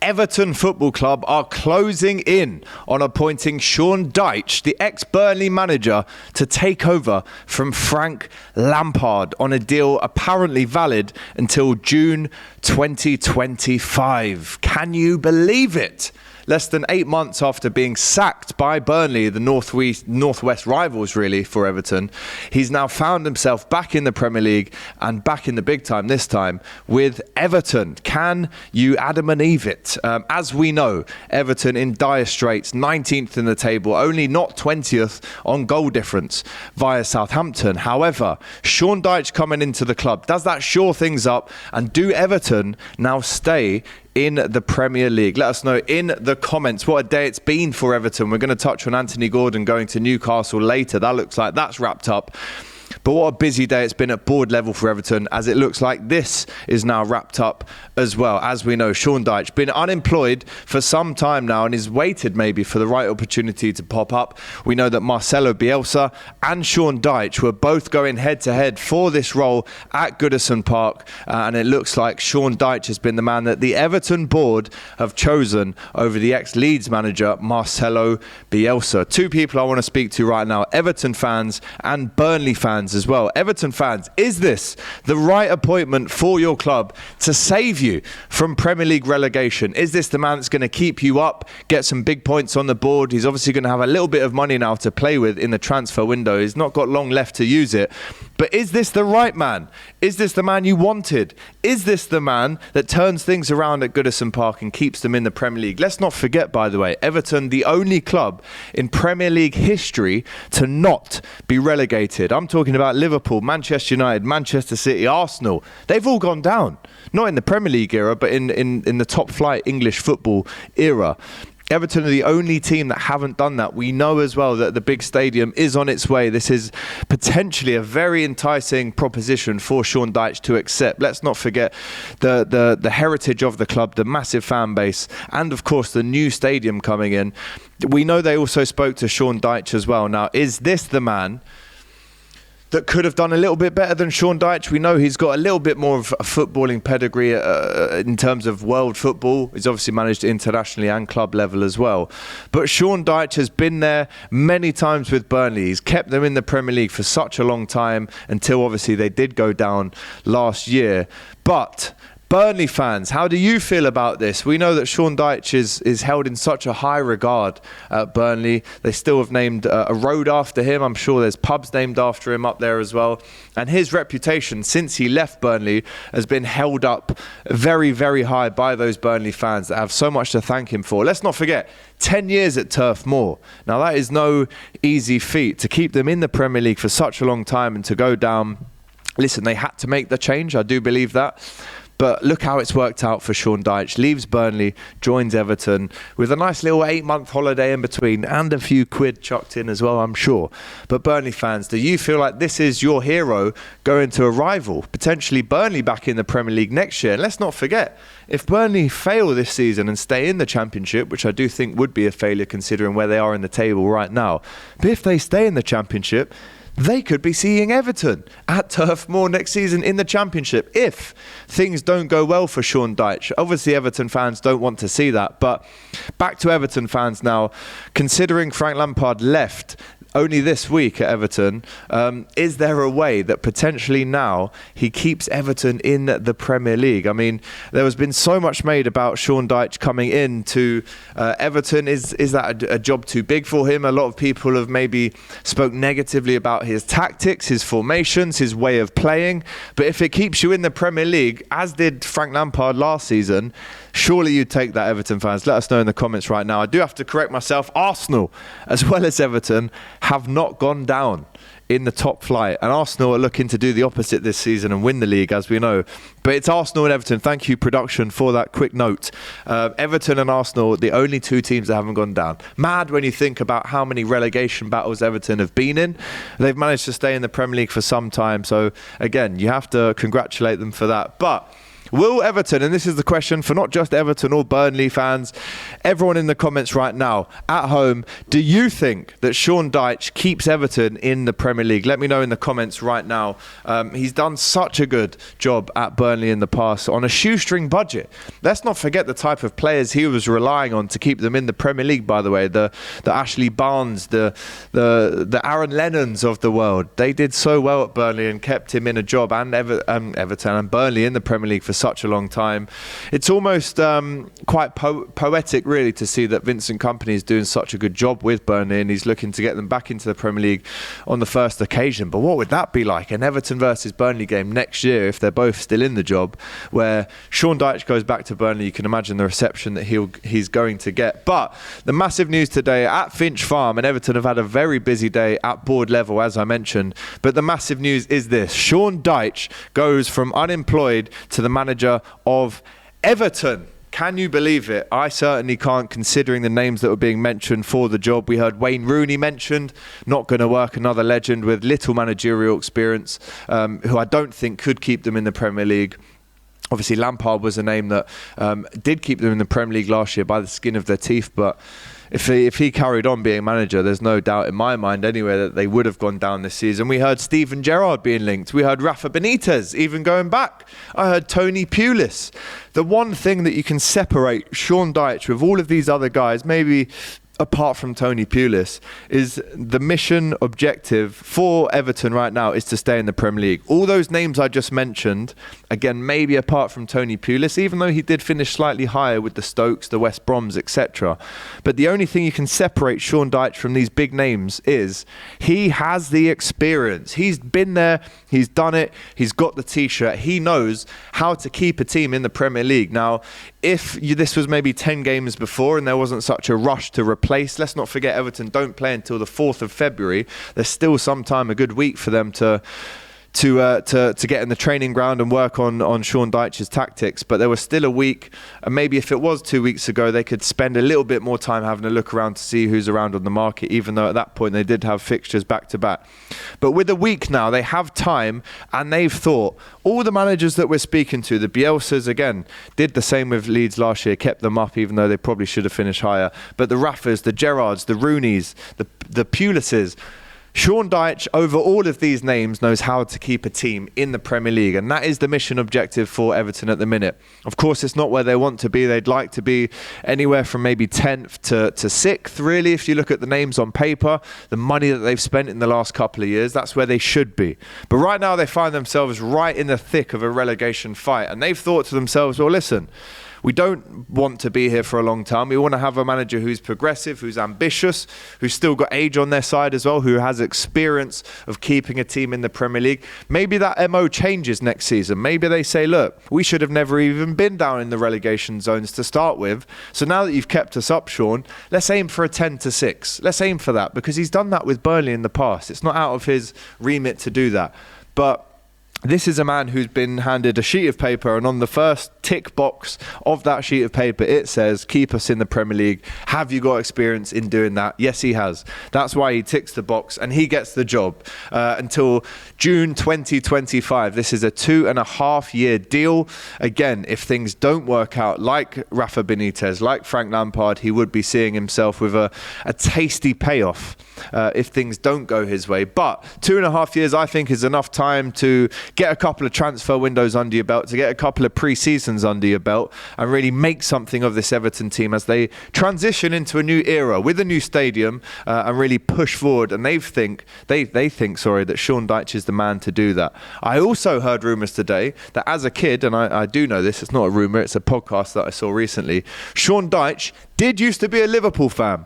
Everton Football Club are closing in on appointing Sean Dyche, the ex-Burnley manager, to take over from Frank Lampard on a deal apparently valid until June 2025. Can you believe it? Less than 8 months after being sacked by Burnley, the northwest rivals really for Everton, he's now found himself back in the Premier League and back in the big time this time with Everton. Can you Adam and Eve it? As we know, Everton in dire straits, 19th in the table, only not 20th on goal difference via Southampton. However, Sean Dyche coming into the club, does that shore things up? And do Everton now stay in the Premier League? Let us know in the comments what a day it's been for Everton. We're going to touch on Anthony Gordon going to Newcastle later. That looks like that's wrapped up. But what a busy day it's been at board level for Everton, as it looks like this is now wrapped up as well. As we know, Sean Dyche been unemployed for some time now and is waited maybe for the right opportunity to pop up. We know that Marcelo Bielsa and Sean Dyche were both going head-to-head for this role at Goodison Park, and it looks like Sean Dyche has been the man that the Everton board have chosen over the ex-Leeds manager Marcelo Bielsa. Two people I want to speak to right now, Everton fans and Burnley fans as well. Everton fans, is this the right appointment for your club to save you from Premier League relegation? Is this the man that's going to keep you up, get some big points on the board? He's obviously going to have a little bit of money now to play with in the transfer window. He's not got long left to use it. But is this the right man? Is this the man you wanted? Is this the man that turns things around at Goodison Park and keeps them in the Premier League? Let's not forget, by the way, Everton, the only club in Premier League history to not be relegated. I'm talking about Liverpool, Manchester United, Manchester City, Arsenal. They've all gone down. Not in the Premier League era, but in the top flight English football era. Everton are the only team that haven't done that. We know as well that the big stadium is on its way. This is potentially a very enticing proposition for Sean Dyche to accept. Let's not forget the heritage of the club, the massive fan base, and of course the new stadium coming in. We know they also spoke to Sean Dyche as well. Now, is this the man that could have done a little bit better than Sean Dyche? We know he's got a little bit more of a footballing pedigree in terms of world football. He's obviously managed internationally and club level as well. But Sean Dyche has been there many times with Burnley. He's kept them in the Premier League for such a long time until obviously they did go down last year. But Burnley fans, how do you feel about this? We know that Sean Dyche is held in such a high regard at Burnley. They still have named a road after him. I'm sure there's pubs named after him up there as well. And his reputation since he left Burnley has been held up very, very high by those Burnley fans that have so much to thank him for. Let's not forget, 10 years at Turf Moor. Now, that is no easy feat to keep them in the Premier League for such a long time and to go down. Listen, they had to make the change. I do believe that. But look how it's worked out for Sean Dyche. Leaves Burnley, joins Everton with a nice little 8-month holiday in between and a few quid chucked in as well, I'm sure. But Burnley fans, do you feel like this is your hero going to a rival? Potentially Burnley back in the Premier League next year. And let's not forget, if Burnley fail this season and stay in the Championship, which I do think would be a failure considering where they are in the table right now, but if they stay in the Championship, they could be seeing Everton at Turf Moor next season in the Championship if things don't go well for Sean Dyche. Obviously, Everton fans don't want to see that. But back to Everton fans now. Considering Frank Lampard left only this week at Everton, is there a way that potentially now he keeps Everton in the Premier League? I mean, there has been so much made about Sean Dyche coming in to Everton. Is that a job too big for him? A lot of people have maybe spoke negatively about his tactics, his formations, his way of playing. But if it keeps you in the Premier League, as did Frank Lampard last season, surely you'd take that, Everton fans. Let us know in the comments right now. I do have to correct myself. Arsenal, as well as Everton, have not gone down in the top flight. And Arsenal are looking to do the opposite this season and win the league, as we know. But it's Arsenal and Everton. Thank you, production, for that quick note. Everton and Arsenal, the only two teams that haven't gone down. Mad when you think about how many relegation battles Everton have been in. They've managed to stay in the Premier League for some time. So, again, you have to congratulate them for that. But Will Everton, and this is the question for not just Everton or Burnley fans, everyone in the comments right now at home, do you think that Sean Dyche keeps Everton in the Premier League? Let me know in the comments right now. He's done such a good job at Burnley in the past on a shoestring budget. Let's not forget the type of players he was relying on to keep them in the Premier League, by the way. The Ashley Barnes, the Aaron Lennons of the world. They did so well at Burnley and kept him in a job, and Everton and Burnley in the Premier League for such a long time. It's almost quite poetic, really, to see that Vincent Kompany is doing such a good job with Burnley and he's looking to get them back into the Premier League on the first occasion. But what would that be like? An Everton versus Burnley game next year, if they're both still in the job, where Sean Dyche goes back to Burnley. You can imagine the reception that he's going to get. But the massive news today at Finch Farm, and Everton have had a very busy day at board level, as I mentioned. But the massive news is this: Sean Dyche goes from unemployed to the manager of Everton. Can you believe it? I certainly can't, considering the names that were being mentioned for the job. We heard Wayne Rooney mentioned, not going to work, another legend with little managerial experience, who I don't think could keep them in the Premier League. Obviously, Lampard was a name that did keep them in the Premier League last year by the skin of their teeth, but if he carried on being manager, there's no doubt in my mind anyway that they would have gone down this season. We heard Steven Gerrard being linked. We heard Rafa Benitez even going back. I heard Tony Pulis. The one thing that you can separate Sean Dyche with all of these other guys, maybe apart from Tony Pulis, is the mission objective for Everton right now is to stay in the Premier League. All those names I just mentioned, again, maybe apart from Tony Pulis, even though he did finish slightly higher with the Stokes, the West Broms, etc. But the only thing you can separate Sean Dyche from these big names is he has the experience. He's been there, he's done it, he's got the t-shirt, he knows how to keep a team in the Premier League. Now, if this was maybe 10 games before and there wasn't such a rush to replace, let's not forget Everton don't play until the 4th of February. There's still some time, a good week for them to get in the training ground and work on Sean Dyche's tactics. But there was still a week, and maybe if it was 2 weeks ago, they could spend a little bit more time having a look around to see who's around on the market, even though at that point they did have fixtures back to back. But with a week now, they have time, and they've thought, all the managers that we're speaking to, the Bielsas, again, did the same with Leeds last year, kept them up even though they probably should have finished higher. But the Rafas, the Gerrards, the Rooneys, the Pulises, Sean Dyche, over all of these names, knows how to keep a team in the Premier League, and that is the mission objective for Everton at the minute. Of course, it's not where they want to be. They'd like to be anywhere from maybe 10th to 6th, really, if you look at the names on paper, the money that they've spent in the last couple of years, that's where they should be. But right now, they find themselves right in the thick of a relegation fight, and they've thought to themselves, well, listen, we don't want to be here for a long time. We want to have a manager who's progressive, who's ambitious, who's still got age on their side as well, who has experience of keeping a team in the Premier League. Maybe that MO changes next season. Maybe they say, look, we should have never even been down in the relegation zones to start with. So now that you've kept us up, Sean, let's aim for a 10 to 6. Let's aim for that, because he's done that with Burnley in the past. It's not out of his remit to do that. But this is a man who's been handed a sheet of paper, and on the first tick box of that sheet of paper, it says, keep us in the Premier League. Have you got experience in doing that? Yes, he has. That's why he ticks the box, and he gets the job until June 2025. This is a 2.5-year deal. Again, if things don't work out, like Rafa Benitez, like Frank Lampard, he would be seeing himself with a tasty payoff if things don't go his way. But 2.5 years, I think, is enough time to get a couple of transfer windows under your belt, to get a couple of pre-seasons under your belt, and really make something of this Everton team as they transition into a new era with a new stadium and really push forward. And they think that Sean Dyche is the man to do that. I also heard rumours today that as a kid, and I do know this, it's not a rumour, it's a podcast that I saw recently, Sean Dyche did used to be a Liverpool fan.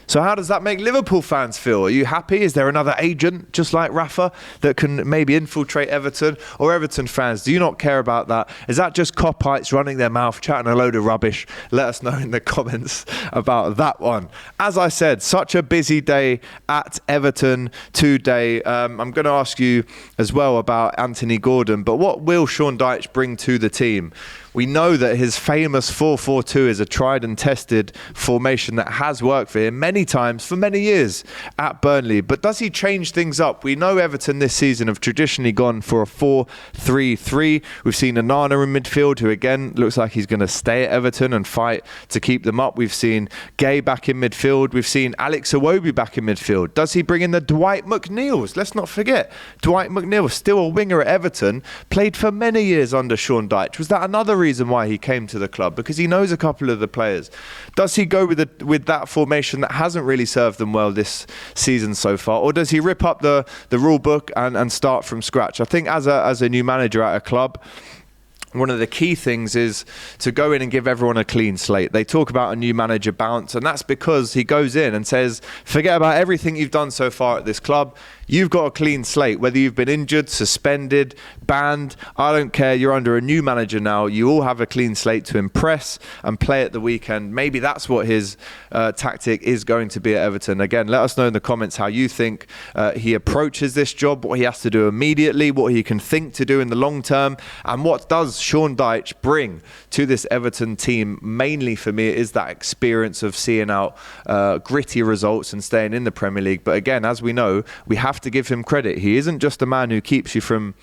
So how does that make Liverpool fans feel? Are you happy? Is there another agent, just like Rafa, that can maybe infiltrate Everton? Or Everton fans, do you not care about that? Is that just Copites running their mouth, chatting a load of rubbish? Let us know in the comments about that one. As I said, such a busy day at Everton today. I'm going to ask you as well about Anthony Gordon, but what will Sean Dyche bring to the team? We know that his famous 4-4-2 is a tried and tested formation that has worked for him many times for many years at Burnley. But does he change things up? We know Everton this season have traditionally gone for a 4-3-3. We've seen Onana in midfield, who again looks like he's going to stay at Everton and fight to keep them up. We've seen Gay back in midfield. We've seen Alex Iwobi back in midfield. Does he bring in the Dwight McNeils? Let's not forget, Dwight McNeil, still a winger at Everton, played for many years under Sean Dyche. Was that another reason why he came to the club? Because he knows a couple of the players. Does he go with that formation that hasn't really served them well this season so far, or does he rip up the rule book and start from scratch? I think as a new manager at a club, one of the key things is to go in and give everyone a clean slate. They talk about a new manager bounce, and that's because he goes in and says, forget about everything you've done so far at this club. You've got a clean slate. Whether you've been injured, suspended, banned, I don't care. You're under a new manager now. You all have a clean slate to impress and play at the weekend. Maybe that's what his tactic is going to be at Everton. Again, let us know in the comments how you think he approaches this job, what he has to do immediately, what he can think to do in the long term, and what does Sean Dyche bring to this Everton team. Mainly for me, it is that experience of seeing out gritty results and staying in the Premier League. But again, as we know, we have to give him credit. He isn't just a man who keeps you from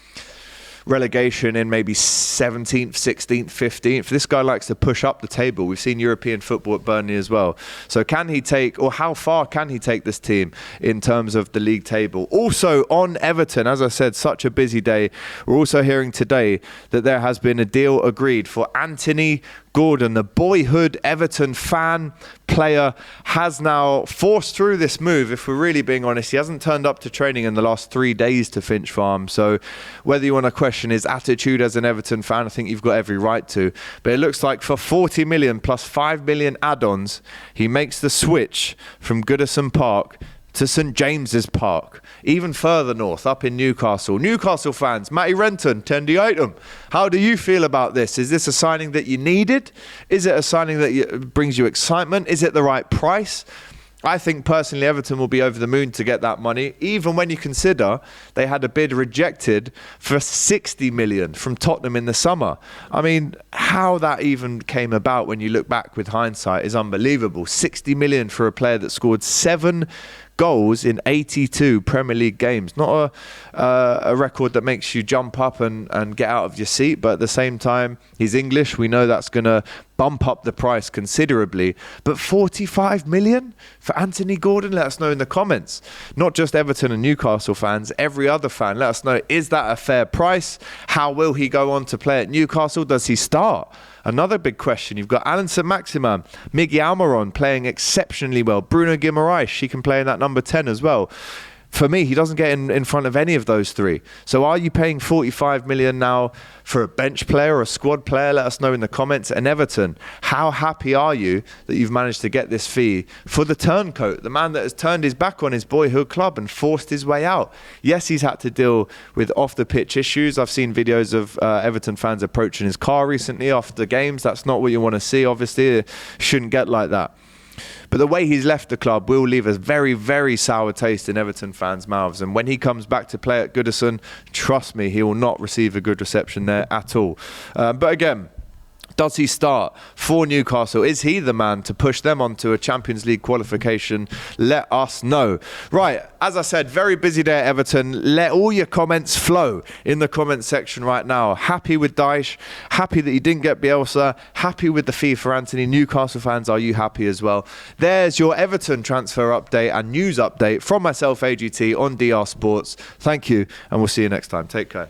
relegation in maybe 17th, 16th, 15th. This guy likes to push up the table. We've seen European football at Burnley as well. So can he take, or how far can he take this team in terms of the league table? Also on Everton, as I said, such a busy day. We're also hearing today that there has been a deal agreed for Anthony Gordon, the boyhood Everton fan player, has now forced through this move. If we're really being honest, he hasn't turned up to training in the last 3 days to Finch Farm. So whether you want to question his attitude as an Everton fan, I think you've got every right to. But it looks like for 40 million plus 5 million add-ons, he makes the switch from Goodison Park to St James's Park, even further north, up in Newcastle. Newcastle fans, Matty Renton, Tendi Item, how do you feel about this? Is this a signing that you needed? Is it a signing that brings you excitement? Is it the right price? I think personally Everton will be over the moon to get that money, even when you consider they had a bid rejected for 60 million from Tottenham in the summer. I mean, how that even came about when you look back with hindsight is unbelievable. 60 million for a player that scored 7 goals in 82 Premier League games. Not a record that makes you jump up and get out of your seat, but at the same time, he's English. We know that's going to bump up the price considerably. But 45 million for Anthony Gordon? Let us know in the comments. Not just Everton and Newcastle fans, every other fan. Let us know, is that a fair price? How will he go on to play at Newcastle? Does he start? Another big question. You've got Alan Saint-Maximin, Miggy Almiron playing exceptionally well. Bruno Guimaraes, she can play in that number 10 as well. For me, he doesn't get in front of any of those three. So are you paying 45 million now for a bench player or a squad player? Let us know in the comments. And Everton, how happy are you that you've managed to get this fee for the turncoat, the man that has turned his back on his boyhood club and forced his way out? Yes, he's had to deal with off-the-pitch issues. I've seen videos of Everton fans approaching his car recently after games. That's not what you want to see, obviously. It shouldn't get like that. But the way he's left the club will leave a very, very sour taste in Everton fans' mouths. And when he comes back to play at Goodison, trust me, he will not receive a good reception there at all. But again, does he start for Newcastle? Is he the man to push them onto a Champions League qualification? Let us know. Right, as I said, very busy day at Everton. Let all your comments flow in the comment section right now. Happy with Dyche? Happy that you didn't get Bielsa? Happy with the fee for Anthony? Newcastle fans, are you happy as well? There's your Everton transfer update and news update from myself, AGT, on DR Sports. Thank you, and we'll see you next time. Take care.